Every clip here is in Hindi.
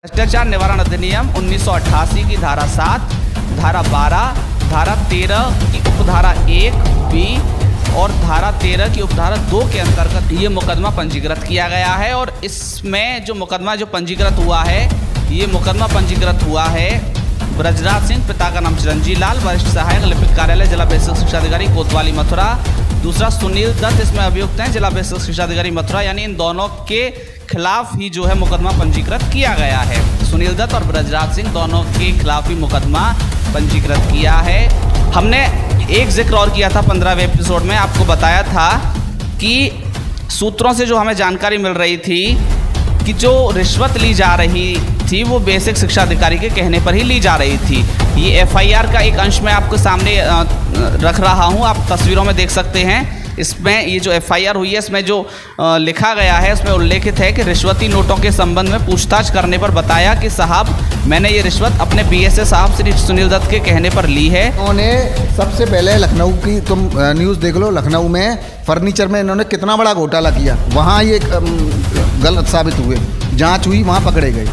भ्रष्टाचार निवारण अधिनियम 1988 की धारा 7, धारा 12, धारा 13 की उपधारा 1B और धारा 13 की उपधारा 2 के अंतर्गत ये मुकदमा पंजीकृत किया गया है। और इसमें जो मुकदमा पंजीकृत हुआ है, ये मुकदमा पंजीकृत हुआ है ब्रजराज सिंह, पिता का नाम चिरंजी लाल, वरिष्ठ सहायक लिपिक कार्यालय जिला बेसिक शिक्षा अधिकारी कोतवाली मथुरा। दूसरा सुनील दत्त इसमें अभियुक्त हैं, जिला बेसिक शिक्षा अधिकारी मथुरा। यानी इन दोनों के खिलाफ ही जो है मुकदमा पंजीकृत किया गया है। सुनील दत्त और ब्रजराज सिंह दोनों के खिलाफ ही मुकदमा पंजीकृत किया है। हमने एक जिक्र और किया था 15वें एपिसोड में, आपको बताया था कि सूत्रों से जो हमें जानकारी मिल रही थी कि जो रिश्वत ली जा रही थी वो बेसिक शिक्षा अधिकारी के कहने पर ही ली जा रही थी। ये FIR का एक अंश मैं आपके सामने रख रहा हूँ, आप तस्वीरों में देख सकते हैं। इसमें ये जो FIR हुई है, इसमें जो लिखा गया है उसमें उल्लेखित है कि रिश्वती नोटों के संबंध में पूछताछ करने पर बताया कि साहब मैंने ये रिश्वत अपने BSA साहब श्री सुनील दत्त के कहने पर ली है। उन्होंने सबसे पहले लखनऊ की तुम न्यूज़ देख लो, लखनऊ में फर्नीचर में इन्होंने कितना बड़ा घोटाला किया, वहाँ ये गलत साबित हुए, जांच हुई, वहाँ पकड़े गए।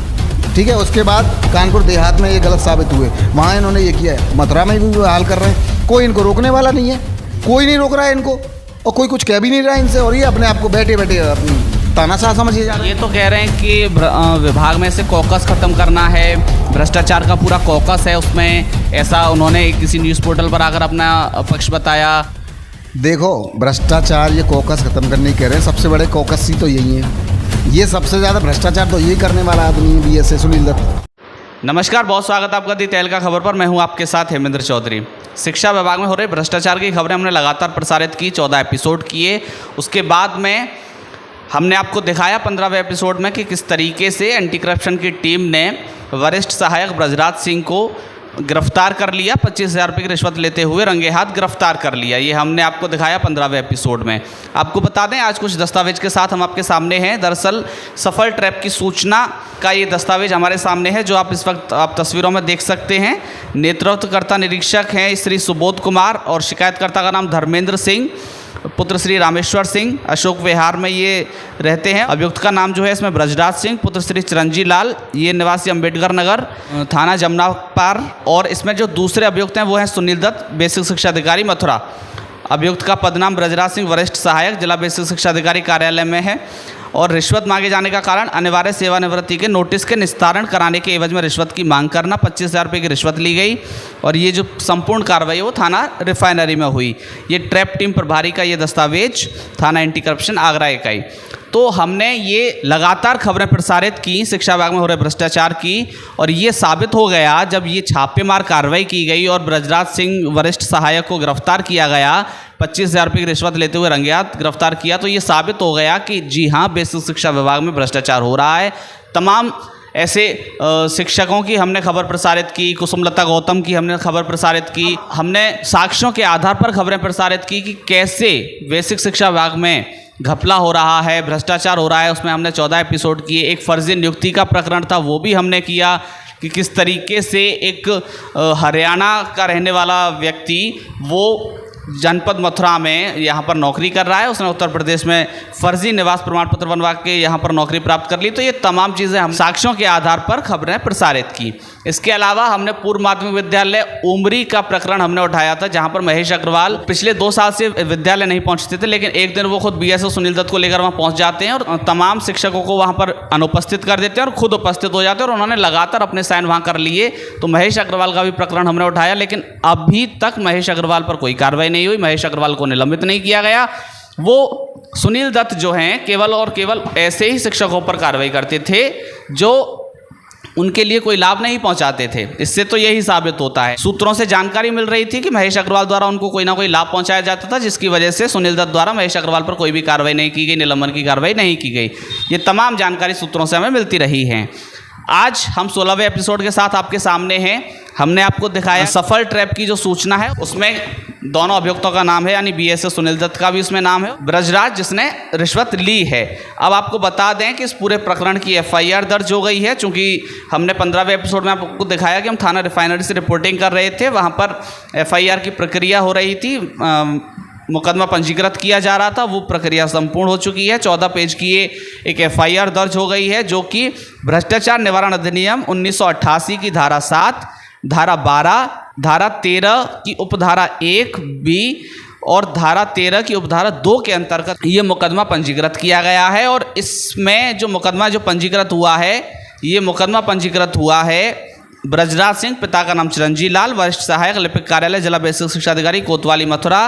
ठीक है, उसके बाद कानपुर देहात में ये गलत साबित हुए, वहाँ इन्होंने ये किया है। मथुरा में भी हाल कर रहे हैं, कोई इनको रोकने वाला नहीं है, कोई नहीं रोक रहा है इनको, और कोई कुछ कह भी नहीं रहा है इनसे। और ये अपने आप को बैठे बैठे तानाशाह समझिए जा रहे हैं। ये तो कह रहे हैं कि विभाग में से कॉकस खत्म करना है, भ्रष्टाचार का पूरा कॉकस है उसमें, ऐसा उन्होंने किसी न्यूज़ पोर्टल पर आकर अपना पक्ष बताया। देखो, भ्रष्टाचार ये कॉकस खत्म करने कह रहे हैं, सबसे बड़े कॉकस ही तो यही है। ये सबसे ज़्यादा भ्रष्टाचार तो यही करने वाला आदमी है, BSA सुनील दत्त। नमस्कार, बहुत स्वागत है आपका दी तहलका खबर पर। मैं हूं आपके साथ हेमेंद्र चौधरी। शिक्षा विभाग में हो रहे भ्रष्टाचार की खबरें हमने लगातार प्रसारित की, 14 एपिसोड किए। उसके बाद में हमने आपको दिखाया 15वें एपिसोड में कि किस तरीके से एंटी करप्शन की टीम ने वरिष्ठ सहायक ब्रजराज सिंह को गिरफ्तार कर लिया, 25,000 रुपये की रिश्वत लेते हुए रंगे हाथ गिरफ्तार कर लिया। ये हमने आपको दिखाया 15वें एपिसोड में। आपको बता दें आज कुछ दस्तावेज के साथ हम आपके सामने हैं। दरअसल सफल ट्रैप की सूचना का ये दस्तावेज हमारे सामने है, जो आप इस वक्त आप तस्वीरों में देख सकते हैं। नेतृत्वकर्ता निरीक्षक हैं श्री सुबोध कुमार और शिकायतकर्ता का नाम धर्मेंद्र सिंह, पुत्र श्री रामेश्वर सिंह, अशोक विहार में ये रहते हैं। अभियुक्त का नाम जो है इसमें ब्रजराज सिंह, पुत्र श्री चिरंजी लाल, ये निवासी अम्बेडकर नगर, थाना जमुना पार। और इसमें जो दूसरे अभियुक्त हैं वो हैं सुनील दत्त, बेसिक शिक्षा अधिकारी मथुरा। अभियुक्त का पदनाम ब्रजराज सिंह, वरिष्ठ सहायक, जिला बेसिक शिक्षा अधिकारी कार्यालय में है। और रिश्वत मांगे जाने का कारण अनिवार्य सेवानिवृत्ति के नोटिस के निस्तारण कराने के एवज में रिश्वत की मांग करना, 25,000 रुपये की रिश्वत ली गई। और ये जो संपूर्ण कार्रवाई है वो थाना रिफाइनरी में हुई। ये ट्रैप टीम प्रभारी का ये दस्तावेज, थाना एंटी करप्शन आगरा इकाई। तो हमने ये लगातार खबरें प्रसारित की शिक्षा विभाग में हो रहे भ्रष्टाचार की, और ये साबित हो गया जब ये छापेमार कार्रवाई की गई और ब्रजराज सिंह वरिष्ठ सहायक को गिरफ्तार किया गया, 25,000 रुपये की रिश्वत लेते हुए रंगे हाथ गिरफ्तार किया। तो ये साबित हो गया कि जी हाँ, बेसिक शिक्षा विभाग में भ्रष्टाचार हो रहा है। तमाम ऐसे शिक्षकों की हमने खबर प्रसारित की, कुसुमलता गौतम की हमने खबर प्रसारित की, हमने साक्ष्यों के आधार पर खबरें प्रसारित की कि कैसे बेसिक शिक्षा विभाग में घपला हो रहा है, भ्रष्टाचार हो रहा है। उसमें हमने 14 एपिसोड किए। एक फर्जी नियुक्ति का प्रकरण था, वो भी हमने किया कि किस तरीके से एक हरियाणा का रहने वाला व्यक्ति वो जनपद मथुरा में यहाँ पर नौकरी कर रहा है, उसने उत्तर प्रदेश में फर्जी निवास प्रमाण पत्र बनवा के यहाँ पर नौकरी प्राप्त कर ली। तो ये तमाम चीज़ें हम साक्ष्यों के आधार पर खबरें प्रसारित की। इसके अलावा हमने पूर्व माध्यमिक विद्यालय उमरी का प्रकरण हमने उठाया था, जहाँ पर महेश अग्रवाल पिछले 2 साल से विद्यालय नहीं पहुँचते थे, लेकिन एक दिन वो खुद BSA सुनील दत्त को लेकर वहाँ पहुँच जाते हैं और तमाम शिक्षकों को वहाँ पर अनुपस्थित कर देते हैं और खुद उपस्थित हो जाते हैं, और उन्होंने लगातार अपने साइन वहाँ कर लिए। तो महेश अग्रवाल का भी प्रकरण हमने उठाया, लेकिन अभी तक महेश अग्रवाल पर कोई कार्रवाई नहीं हुई, महेश अग्रवाल को निलंबित नहीं किया गया। वो सुनील दत्त जो हैं केवल और केवल ऐसे ही शिक्षकों पर कार्रवाई करते थे जो उनके लिए कोई लाभ नहीं पहुंचाते थे। इससे तो यही साबित होता है, सूत्रों से जानकारी मिल रही थी कि महेश अग्रवाल द्वारा उनको कोई ना कोई लाभ पहुंचाया जाता था, जिसकी वजह से सुनील दत्त द्वारा महेश अग्रवाल पर कोई भी कार्रवाई नहीं की गई, निलंबन की कार्रवाई नहीं की गई। ये तमाम जानकारी सूत्रों से हमें मिलती रही है। आज हम 16वें एपिसोड के साथ आपके सामने हैं। हमने आपको दिखाया सफल ट्रैप की जो सूचना है, उसमें दोनों अभियुक्तों का नाम है, यानी BSA सुनील दत्त का भी उसमें नाम है, ब्रजराज जिसने रिश्वत ली है। अब आपको बता दें कि इस पूरे प्रकरण की FIR दर्ज हो गई है। चूँकि हमने 15वें एपिसोड में आपको दिखाया कि हम थाना रिफाइनरी से रिपोर्टिंग कर रहे थे, वहाँ पर FIR की प्रक्रिया हो रही थी। मुकदमा पंजीकृत किया जा रहा था वो प्रक्रिया संपूर्ण हो चुकी है। 14 पेज की ये एक FIR दर्ज हो गई है, जो कि भ्रष्टाचार निवारण अधिनियम 1988 की धारा 7, धारा 12, धारा 13 की उपधारा 1B और धारा 13 की उपधारा 2 के अंतर्गत ये मुकदमा पंजीकृत किया गया है। और इसमें जो मुकदमा जो पंजीकृत हुआ है, ये मुकदमा पंजीकृत हुआ है ब्रजराज सिंह, पिता का नाम चिरंजीव लाल, वरिष्ठ सहायक लिपिक कार्यालय जिला बेसिक शिक्षा अधिकारी कोतवाली मथुरा।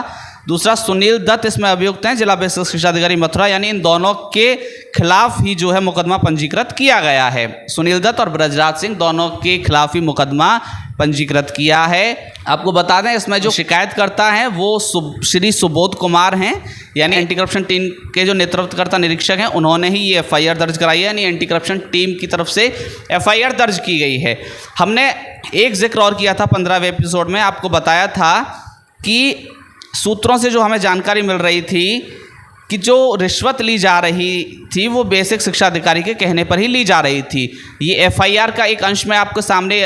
दूसरा सुनील दत्त इसमें अभियुक्त हैं, जिला बेसिक शिक्षा अधिकारी मथुरा। यानी इन दोनों के खिलाफ ही जो है मुकदमा पंजीकृत किया गया है। सुनील दत्त और ब्रजराज सिंह दोनों के खिलाफ ही मुकदमा पंजीकृत किया है। आपको बता दें इसमें जो शिकायतकर्ता हैं वो श्री सुबोध कुमार हैं, यानी एंटी करप्शन टीम के जो नेतृत्वकर्ता निरीक्षक हैं, उन्होंने ही ये FIR दर्ज कराई है। यानी एंटी करप्शन टीम की तरफ से FIR दर्ज की गई है। हमने एक जिक्र और किया था 15वें एपिसोड में, आपको बताया था कि सूत्रों से जो हमें जानकारी मिल रही थी कि जो रिश्वत ली जा रही थी वो बेसिक शिक्षा अधिकारी के कहने पर ही ली जा रही थी। ये FIR का एक अंश मैं आपके सामने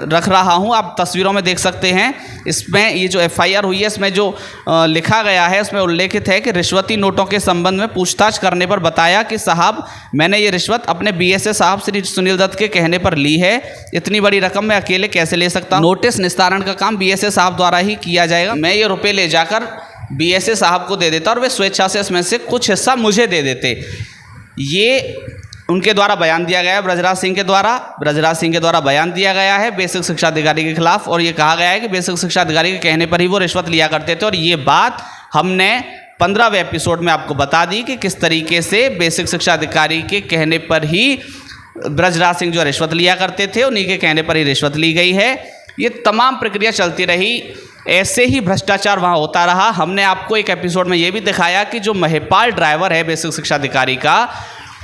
रख रहा हूँ, आप तस्वीरों में देख सकते हैं। इसमें ये जो FIR हुई है, इसमें जो लिखा गया है उसमें उल्लेखित है कि रिश्वती नोटों के संबंध में पूछताछ करने पर बताया कि साहब मैंने ये रिश्वत अपने BSA साहब श्री सुनील दत्त के कहने पर ली है, इतनी बड़ी रकम मैं अकेले कैसे ले सकता हूँ। नोटिस निस्तारण का काम BSA साहब द्वारा ही किया जाएगा। मैं ये रुपये ले जाकर BSA साहब को दे देता और वे स्वेच्छा से इसमें से कुछ हिस्सा मुझे दे देते। ये उनके द्वारा बयान दिया गया है, ब्रजराज सिंह के द्वारा बयान दिया गया है बेसिक शिक्षा अधिकारी के खिलाफ। और ये कहा गया है कि बेसिक शिक्षा अधिकारी के कहने पर ही वो रिश्वत लिया करते थे। और ये बात हमने 15वें एपिसोड में आपको बता दी कि किस तरीके से बेसिक शिक्षा अधिकारी के कहने पर ही ब्रजराज सिंह जो रिश्वत लिया करते थे, उन्हीं के कहने पर ही रिश्वत ली गई है। ये तमाम प्रक्रिया चलती रही, ऐसे ही भ्रष्टाचार वहाँ होता रहा। हमने आपको एक एपिसोड में ये भी दिखाया कि जो महिपाल ड्राइवर है बेसिक शिक्षा अधिकारी का,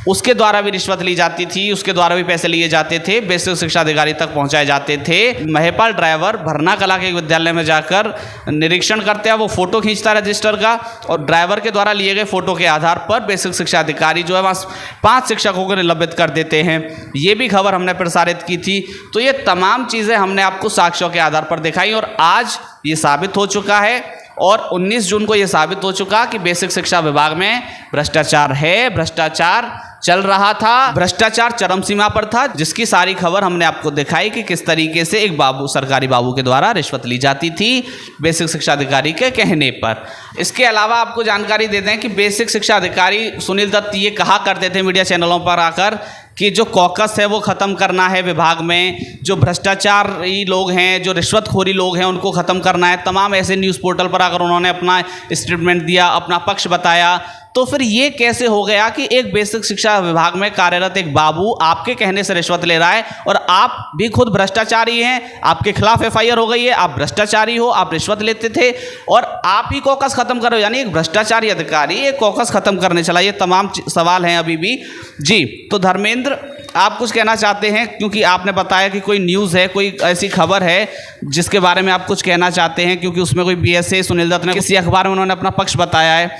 उसके द्वारा भी रिश्वत ली जाती थी, उसके द्वारा भी पैसे लिए जाते थे, बेसिक शिक्षा अधिकारी तक पहुंचाए जाते थे। महिपाल ड्राइवर भरना कला के विद्यालय में जाकर निरीक्षण करते हैं, वो फ़ोटो खींचता है रजिस्टर का, और ड्राइवर के द्वारा लिए गए फ़ोटो के आधार पर बेसिक शिक्षा अधिकारी जो है वहाँ 5 शिक्षकों को निलंबित कर देते हैं। ये भी खबर हमने प्रसारित की थी। तो ये तमाम चीज़ें हमने आपको साक्ष्यों के आधार पर दिखाई और आज ये साबित हो चुका है। और 19 जून को ये साबित हो चुका कि बेसिक शिक्षा विभाग में भ्रष्टाचार है, भ्रष्टाचार चल रहा था, भ्रष्टाचार चरम सीमा पर था, जिसकी सारी खबर हमने आपको दिखाई कि किस तरीके से एक सरकारी बाबू के द्वारा रिश्वत ली जाती थी बेसिक शिक्षा अधिकारी के कहने पर। इसके अलावा आपको जानकारी दे दें कि बेसिक शिक्षा अधिकारी सुनील दत्त ये कहा करते थे मीडिया चैनलों पर आकर कि जो कॉकस है वो ख़त्म करना है विभाग में, जो भ्रष्टाचारी लोग हैं, जो रिश्वतखोरी लोग हैं, उनको ख़त्म करना है। तमाम ऐसे न्यूज़ पोर्टल पर आकर उन्होंने अपना स्टेटमेंट दिया, अपना पक्ष बताया। तो फिर ये कैसे हो गया कि एक बेसिक शिक्षा विभाग में कार्यरत एक बाबू आपके कहने से रिश्वत ले रहा है और आप भी खुद भ्रष्टाचारी हैं, आपके खिलाफ FIR हो गई है, आप भ्रष्टाचारी हो, आप रिश्वत लेते थे और आप ही कॉकस ख़त्म करो। यानी एक भ्रष्टाचारी अधिकारी एक कॉकस ख़त्म करने चला। ये तमाम सवाल हैं अभी भी जी। तो धर्मेंद्र, आप कुछ कहना चाहते हैं, क्योंकि आपने बताया कि कोई न्यूज़ है, कोई ऐसी खबर है जिसके बारे में आप कुछ कहना चाहते हैं, क्योंकि उसमें कोई BSA सुनील दत्त ने किसी अखबार में उन्होंने अपना पक्ष बताया है,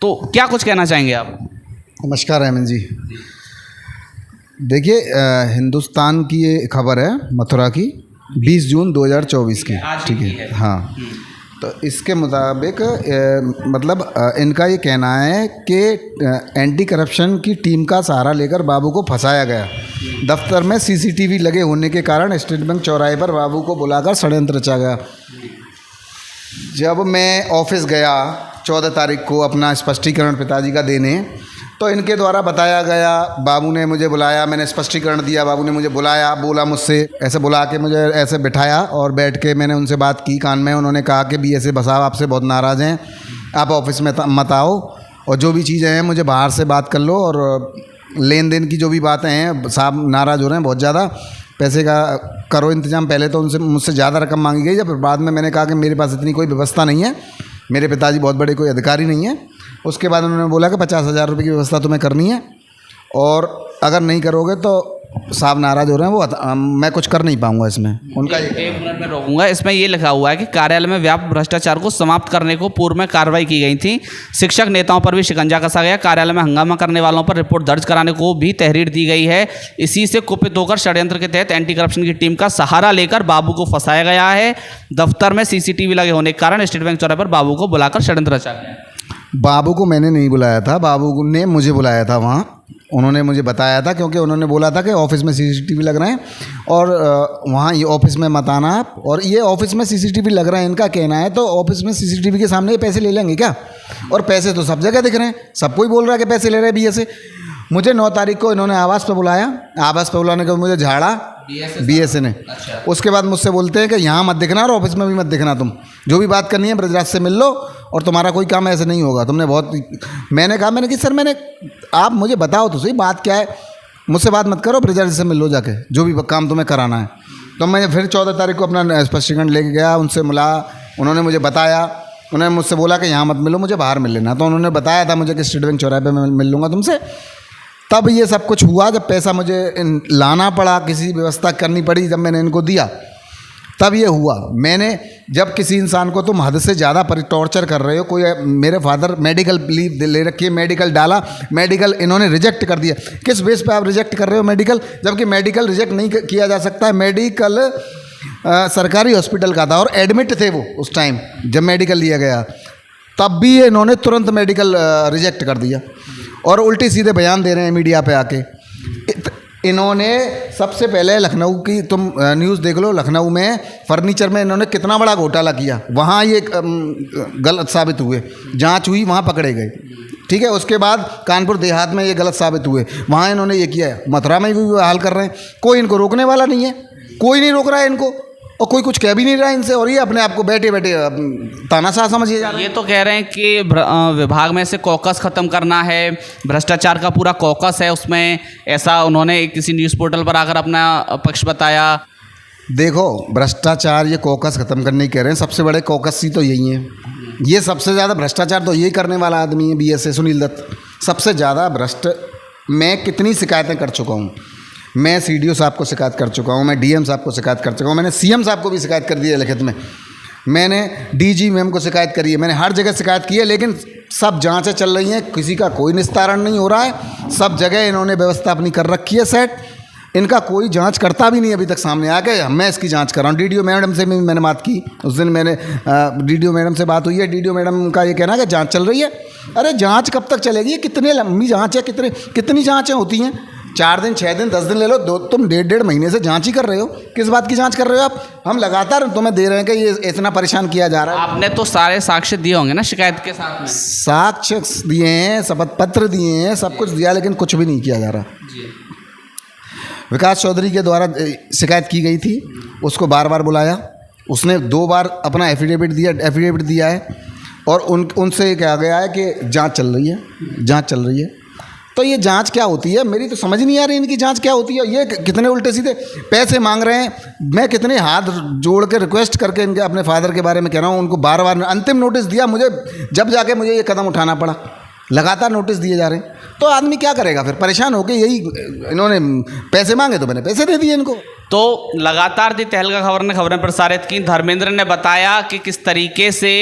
तो क्या कुछ कहना चाहेंगे आप? नमस्कार अहमद जी। देखिए, हिंदुस्तान की ये खबर है मथुरा की 20 जून 2024 की, ठीक है। हाँ, तो इसके मुताबिक मतलब इनका ये कहना है कि एंटी करप्शन की टीम का सहारा लेकर बाबू को फंसाया गया। दफ्तर में CCTV लगे होने के कारण स्टेट बैंक चौराहे पर बाबू को बुलाकर षड्यंत्र रचा गया। जब मैं ऑफिस गया 14 तारीख को अपना स्पष्टीकरण पिताजी का देने, तो इनके द्वारा बताया गया, बाबू ने मुझे बुलाया, मैंने स्पष्टीकरण दिया, बाबू ने मुझे बुलाया, बोला मुझसे, ऐसे बुला के मुझे ऐसे बिठाया और बैठ के मैंने उनसे बात की कान में। उन्होंने कहा कि BSA साहब आपसे बहुत नाराज़ हैं, आप ऑफिस में मत आओ और जो भी चीज़ें हैं मुझे बाहर से बात कर लो, और लेन देन की जो भी बातें हैं, साहब नाराज़ हो रहे हैं बहुत ज़्यादा, पैसे का करो इंतजाम। पहले तो उनसे मुझसे ज़्यादा रकम मांगी गई, जब बाद में मैंने कहा कि मेरे पास इतनी कोई व्यवस्था नहीं है, मेरे पिताजी बहुत बड़े कोई अधिकारी नहीं है। उसके बाद उन्होंने बोला कि 50,000 रुपये की व्यवस्था तुम्हें करनी है और अगर नहीं करोगे तो साहब नाराज हो रहे हैं वो मैं कुछ कर नहीं पाऊंगा इसमें उनका एक मिनट में रोकूंगा। इसमें ये लिखा हुआ है कि कार्यालय में व्याप्त भ्रष्टाचार को समाप्त करने को पूर्व में कार्रवाई की गई थी। शिक्षक नेताओं पर भी शिकंजा कसा गया। कार्यालय में हंगामा करने वालों पर रिपोर्ट दर्ज कराने को भी तहरीर दी गई है। इसी से कुपित होकर षड्यंत्र के तहत एंटी करप्शन की टीम का सहारा लेकर बाबू को फंसाया गया है। दफ्तर में सीसीटीवी लगे होने के कारण स्टेट बैंक चौराहे पर बाबू को बुलाकर षड्यंत्र रचा गया। बाबू को मैंने नहीं बुलाया था, बाबू ने मुझे बुलाया था वहाँ। उन्होंने मुझे बताया था क्योंकि उन्होंने बोला था कि ऑफिस में सीसीटीवी लग रहे हैं और वहाँ ये ऑफिस में मत आना आप, और ये ऑफिस में सीसीटीवी लग रहे हैं इनका कहना है, तो ऑफिस में सीसीटीवी के सामने ये पैसे ले लेंगे क्या? और पैसे तो सब जगह दिख रहे हैं, सब कोई बोल रहा है कि पैसे ले रहे हैं बीए से। मुझे 9 तारीख को इन्होंने आवास पर बुलाया, आवास पर बुलाने के बाद मुझे झाड़ा बीएसए ने। उसके बाद मुझसे बोलते हैं कि यहाँ मत दिखना और ऑफिस में भी मत दिखना, तुम जो भी बात करनी है ब्रजराज से मिल लो और तुम्हारा कोई काम ऐसे नहीं होगा। तुमने बहुत, मैंने कहा मैंने कि सर आप मुझे बताओ तो सही बात क्या है, मुझसे बात मत करो, ब्रजराज से मिल लो जाके, जो भी काम तुम्हें कराना है। तो मैं फिर 14 तारीख को अपना स्पष्टीकरण लेके गया, उनसे मिला, उन्होंने मुझे बताया, उन्होंने मुझसे बोला कि यहाँ मत मिलो, मुझे बाहर मिल लेना। तो उन्होंने बताया था मुझे कि स्टेट बैंक चौराहे पर मैं मिल लूँगा तुमसे। तब ये सब कुछ हुआ, जब पैसा मुझे लाना पड़ा, किसी व्यवस्था करनी पड़ी, जब मैंने इनको दिया तब ये हुआ। मैंने जब किसी इंसान को तुम हद से ज़्यादा टॉर्चर कर रहे हो, कोई मेरे फादर मेडिकल लीव ले रखी है, मेडिकल डाला, मेडिकल इन्होंने रिजेक्ट कर दिया। किस बेस पे आप रिजेक्ट कर रहे हो मेडिकल, जबकि मेडिकल रिजेक्ट नहीं किया जा सकता है। मेडिकल सरकारी हॉस्पिटल का था और एडमिट थे वो उस टाइम जब मेडिकल लिया गया, तब भी ये इन्होंने तुरंत मेडिकल रिजेक्ट कर दिया और उल्टे सीधे बयान दे रहे हैं मीडिया पे आके। इन्होंने सबसे पहले लखनऊ की तुम न्यूज़ देख लो, लखनऊ में फर्नीचर में इन्होंने कितना बड़ा घोटाला किया, वहाँ ये गलत साबित हुए, जांच हुई, वहाँ पकड़े गए। ठीक है, उसके बाद कानपुर देहात में ये गलत साबित हुए, वहाँ इन्होंने ये किया है। मथुरा में भी हाल कर रहे हैं, कोई इनको रोकने वाला नहीं है, कोई नहीं रोक रहा है इनको और कोई कुछ कह भी नहीं रहा है इनसे, और ये अपने आप को बैठे बैठे तानाशाह समझिए जा रहे हैं। ये तो कह रहे हैं कि विभाग में से कॉकस ख़त्म करना है, भ्रष्टाचार का पूरा कॉकस है उसमें, ऐसा उन्होंने किसी न्यूज़ पोर्टल पर आकर अपना पक्ष बताया। देखो, भ्रष्टाचार ये कॉकस ख़त्म करने कह रहे हैं, सबसे बड़े कॉकस ही तो यही है। ये सबसे ज़्यादा भ्रष्टाचार तो यही करने वाला आदमी है, बीएसए सुनील दत्त सबसे ज़्यादा भ्रष्ट। मैं कितनी शिकायतें कर चुका हूँ, मैं सीडीओ साहब को शिकायत कर चुका हूँ, मैं डीएम साहब को शिकायत कर चुका हूँ, मैंने सीएम साहब को भी शिकायत कर दी है लिखित में, मैंने डीजी मैम को शिकायत करी है, मैंने हर जगह शिकायत की है, लेकिन सब जांचें चल रही हैं, किसी का कोई निस्तारण नहीं हो रहा है। सब जगह इन्होंने व्यवस्था अपनी कर रखी है सेट, इनका कोई जांच करता भी नहीं अभी तक सामने आ गए। मैं इसकी जांच कर रहा हूँ। डीडीओ मैडम से भी मैंने बात की, उस दिन मैंने डीडीओ मैडम से बात हुई है, डीडीओ मैडम का ये कहना है कि जाँच चल रही है। अरे जाँच कब तक चलेगी, कितनी लंबी जाँच है, कितनी जाँचें होती हैं, 4 दिन 6 दिन 10 दिन ले लो, तुम 1.5 महीने से जांच ही कर रहे हो। किस बात की जांच कर रहे हो आप? हम लगातार तुम्हें दे रहे हैं कि ये इतना परेशान किया जा रहा है। आपने तो सारे साक्ष्य दिए होंगे ना शिकायत के साथ में? साक्ष्य दिए हैं, शपथ पत्र दिए हैं, सब कुछ दिया, लेकिन कुछ भी नहीं किया जा रहा। विकास चौधरी के द्वारा शिकायत की गई थी, उसको बार बार बुलाया, उसने 2 बार अपना एफिडेविट दिया है और उनसे कहा गया है कि जाँच चल रही है। तो ये जांच क्या होती है, मेरी तो समझ नहीं आ रही इनकी जांच क्या होती है। ये कितने उल्टे सीधे पैसे मांग रहे हैं, मैं कितने हाथ जोड़ के रिक्वेस्ट करके इनके अपने फादर के बारे में कह रहा हूँ, उनको बार बार अंतिम नोटिस दिया मुझे, जब जाके मुझे ये कदम उठाना पड़ा। लगातार नोटिस दिए जा रहे हैं, तो आदमी क्या करेगा फिर, परेशान होकर। यही इन्होंने पैसे मांगे तो मैंने पैसे दे दिए इनको। तो लगातार दी तहलका खबर ने खबरें प्रसारित की। धर्मेंद्र ने बताया कि किस तरीके से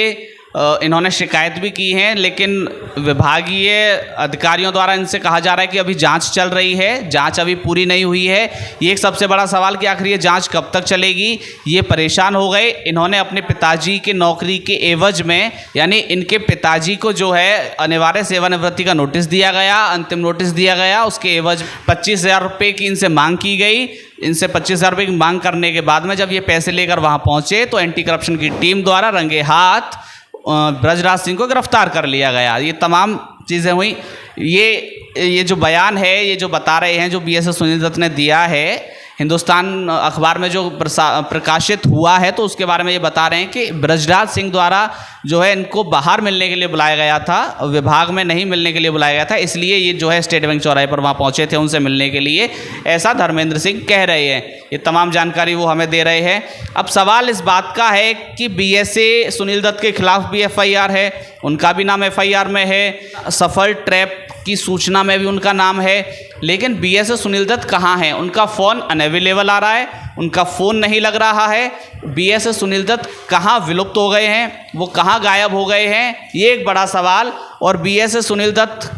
इन्होंने शिकायत भी की है, लेकिन विभागीय अधिकारियों द्वारा इनसे कहा जा रहा है कि अभी जांच चल रही है, जांच अभी पूरी नहीं हुई है। ये एक सबसे बड़ा सवाल कि आखिर ये जांच कब तक चलेगी। ये परेशान हो गए। इन्होंने अपने पिताजी के नौकरी के एवज में, यानी इनके पिताजी को जो है अनिवार्य सेवानिवृत्ति का नोटिस दिया गया, अंतिम नोटिस दिया गया, उसके एवज 25,000 रुपये की इनसे मांग की गई। इनसे 25,000 रुपये की मांग करने के बाद में जब ये पैसे लेकर वहाँ पहुँचे तो एंटी करप्शन की टीम द्वारा रंगे हाथ ब्रजराज सिंह को गिरफ्तार कर लिया गया। ये तमाम चीज़ें हुई। ये जो बयान है, ये जो बता रहे हैं, जो बीएसए सुनील दत्त ने दिया है, हिंदुस्तान अखबार में जो प्रकाशित हुआ है, तो उसके बारे में ये बता रहे हैं कि ब्रजराज सिंह द्वारा जो है इनको बाहर मिलने के लिए बुलाया गया था, विभाग में नहीं मिलने के लिए बुलाया गया था, इसलिए ये जो है स्टेट बैंक चौराहे पर वहाँ पहुँचे थे उनसे मिलने के लिए, ऐसा धर्मेंद्र सिंह कह रहे हैं। ये तमाम जानकारी वो हमें दे रहे हैं। अब सवाल इस बात का है कि बीएसए सुनील दत्त के खिलाफ भी FIR है, उनका भी नाम FIR में है। सफल ट्रैप की सूचना में भी उनका नाम है। लेकिन बीएसए सुनील दत्त कहाँ हैं? उनका फ़ोन अनअवेलेबल आ रहा है, उनका फ़ोन नहीं लग रहा है। बीएसए सुनील दत्त कहाँ विलुप्त हो गए हैं, वो कहाँ गायब हो गए हैं, ये एक बड़ा सवाल। और बीएसए सुनील दत्त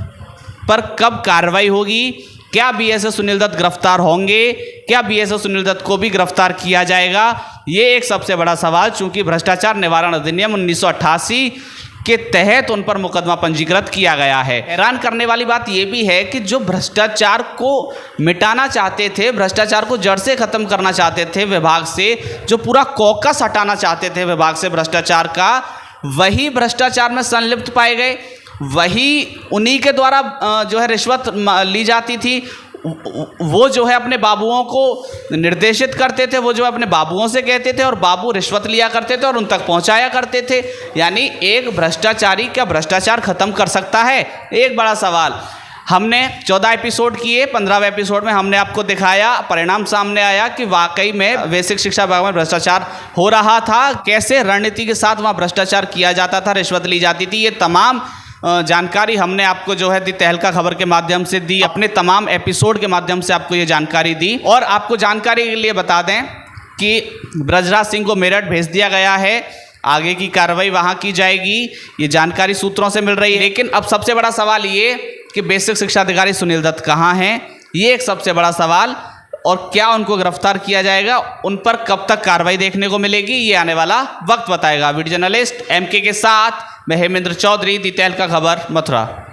पर कब कार्रवाई होगी? क्या बीएसए सुनील दत्त गिरफ्तार होंगे? क्या बीएसए सुनील दत्त को भी गिरफ्तार किया जाएगा? ये एक सबसे बड़ा सवाल, चूंकि भ्रष्टाचार निवारण अधिनियम 1988 के तहत उन पर मुकदमा पंजीकृत किया गया है। हैरान करने वाली बात यह भी है कि जो भ्रष्टाचार को मिटाना चाहते थे, भ्रष्टाचार को जड़ से ख़त्म करना चाहते थे विभाग से, जो पूरा कॉकस हटाना चाहते थे विभाग से भ्रष्टाचार का, वही भ्रष्टाचार में संलिप्त पाए गए। वही उन्हीं के द्वारा जो है रिश्वत ली जाती थी। वो जो है अपने बाबुओं को निर्देशित करते थे, वो जो है अपने बाबुओं से कहते थे और बाबू रिश्वत लिया करते थे और उन तक पहुंचाया करते थे। यानी एक भ्रष्टाचारी क्या भ्रष्टाचार खत्म कर सकता है? एक बड़ा सवाल। हमने 14 एपिसोड किए, 15वें एपिसोड में हमने आपको दिखाया, परिणाम सामने आया कि वाकई में बेसिक शिक्षा विभाग में भ्रष्टाचार हो रहा था। कैसे रणनीति के साथ वहाँ भ्रष्टाचार किया जाता था, रिश्वत ली जाती थी, ये तमाम जानकारी हमने आपको जो है दी तहलका खबर के माध्यम से दी, अपने तमाम एपिसोड के माध्यम से आपको ये जानकारी दी। और आपको जानकारी के लिए बता दें कि ब्रजराज सिंह को मेरठ भेज दिया गया है, आगे की कार्रवाई वहाँ की जाएगी, ये जानकारी सूत्रों से मिल रही है। लेकिन अब सबसे बड़ा सवाल ये कि बेसिक शिक्षा अधिकारी सुनील दत्त कहाँ हैं, ये एक सबसे बड़ा सवाल। और क्या उनको गिरफ्तार किया जाएगा, उन पर कब तक कार्रवाई देखने को मिलेगी, ये आने वाला वक्त बताएगा। वीडियो जर्नलिस्ट एमके के साथ मैं हेमेंद्र चौधरी, दी तहलका खबर, मथुरा।